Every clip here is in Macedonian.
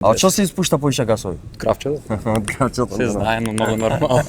А од што се испушта поише гасови? Кравчето. Од кравчето. Се знае, но многу нормално.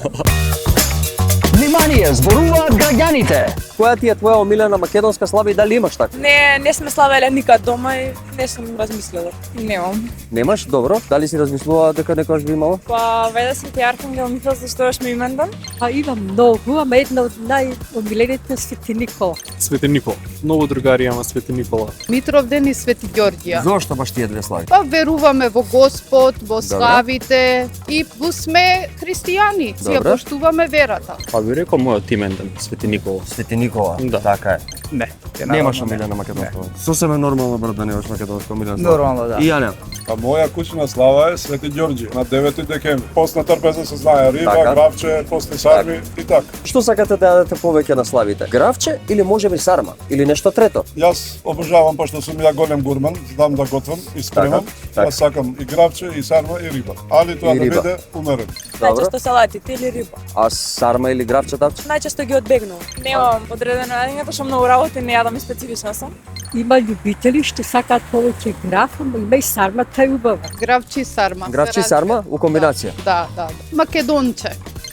Внимание, зборуваат граѓаните. Која ти е твоја омилена македонска слава и дали имаш така? Не сме славеле никад дома и не сум размислила. Немам. Немаш? Добро. Дали си размислувала дека некојаш би имала? Па, веде Свети Архангел Михаил, зашто ми имендан? Па има многу, ама една од најомилените Свети Никола. Свети Никола. Многу другари има Свети Никола. Митровден и Свети Ѓорѓија. Зошто баш тие две слави? Па веруваме во Господ, во славите и сме христијани. Си ја Добре. поштуваме верата. Па би рекол мојот имендан, Свети Никола. Свети Никола. Да. Така е. Не. Немаш омилена македонска. Сосема нормално брат да немаш македонска омилена слава. Нормално, да. И ја не. Па моја кучна слава е Свети Ѓорѓи на 9 декември. После трпеза се знае риба, Така. гравче, после сарми и така. Што сакате да јадете повеќе на славите? Гравче или можеби сарма? Или нешто трето? Јас обожавам, пошто сум ја голем гурман, знам да готвам и спремам. Така. Јас сакам и гравче, и сарма, и риба. Али тоа И да риба. биде умерен. Добро. Најчесто салатите или риба. А сарма или гравче тавче? Најчесто ги одбегнувам. Немам одредено јадење, што многу работи, не јадам и специфична сум. Има љубители што сакаат повеќе граф, ама има и сармата е убава. Гравчи и сарма. Гравче и сарма у комбинација. Да. Македонче.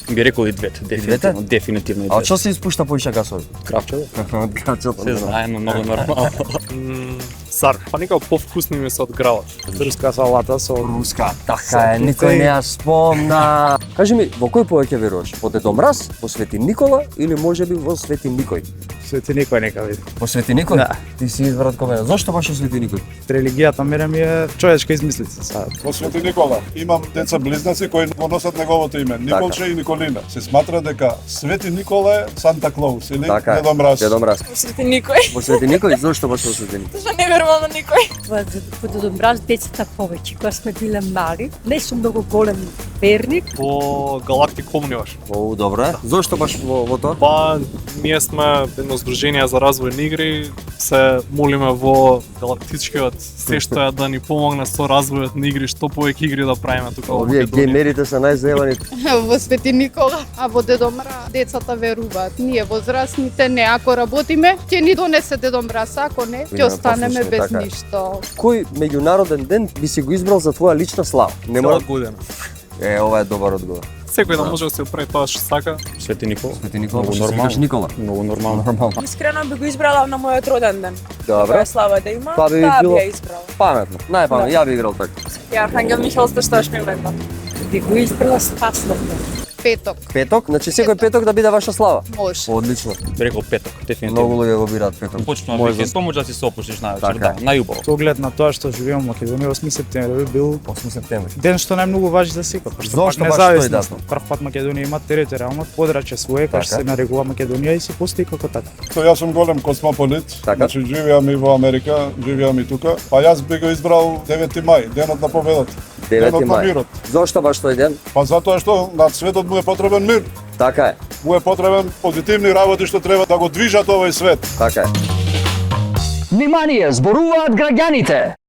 Би рекол и двете, дефинитивно, дефинитивно и А од двете. што се испушта поише гасови? Кравчето. Од кравчето. Се знае, но многу нормално. Сар. Па некако повкусни ми се од грават. Турска салата со Руска. Така е, никој не ја спомна. Кажи ми, во кој повеќе веруваш? Во Дедо Мраз, во Свети Никола или можеби во Свети Никој? Свети Никој нека види. Во Свети Никој? Да. Ти си избрат кој мене. Зошто баш во Свети Никој? Религијата мене ми е човечка измислица. Во Свети Никола имам деца близнаци кои го носат неговото име, Николче и Николина. Се сматра дека Свети Никола е Санта Клаус или Така е. Дедо Мраз. Дедо Мраз. Свети никој. Во Свети Никој, зошто баш во Свети Никој? Зашто не верувам на никој? Во Дедо Мраз децата повеќе, кога сме биле мали. Не сум многу голем верник. Во Галактик Омниваш. Оу, добро е. Зошто баш во тоа? Па ние сме едно здружение за развој на игри. Се молиме во галактичкиот се што е да ни помогне со развојот на игри, што повеќе игри да правиме тука во Овие Македонија. геймерите се најзаебани. Во Свети Никола, а во Дедо Мраз децата веруваат. Ние возрастните не, ако работиме, ќе ни донесе Дедо Мраз, ако не, ќе Бидеме останеме послушни, без така е. ништо. Кој меѓународен ден би си го избрал за твоја лична слава? Не мора. Цела година. Ова е добар одговор. Секој да може да се прави тоа што сака. Свети Никола. Свети Никола, Многу пошто си викаш Никола. Многу нормално. Нормално. Искрено би го избрала на мојот роден ден. Добре. Која слава да има, Тоа би таа било- би ја избрала. Паметно. Најпаметно. Ја би играл така. Свети Архангел Михаил, зашто ми имендан? Би го избрала спасновно. Петок, Петок, значи секој петок да биде ваша слава. може. Одлично. Би рекол петок, Многу дефинитивно. луѓе го бираат петок. Почнува Може викенд, тоа може да си се опуштиш највечер, Така да, е. најубаво. Со оглед на тоа што живеам во Македонија, 8 септември бил 8 септември. ден што најмногу важи за секој, пошто Зошто пак баш тој независност. датум? Прв пат Македонија има територијално подрачје свое, кај што Така. се нарекува Македонија и се постои како така. Тоа јас сум голем космополит, Така. значи живеам и во Америка, живеам и тука. Па јас би го избрал 9 мај, денот на победата. 9 Денот на мај. мирот. Зошто баш тој ден? Па затоа што на светот му е потребен мир. Така е. Му е потребен позитивни работи што треба да го движат овој свет. Така е. Внимание, зборуваат граѓаните.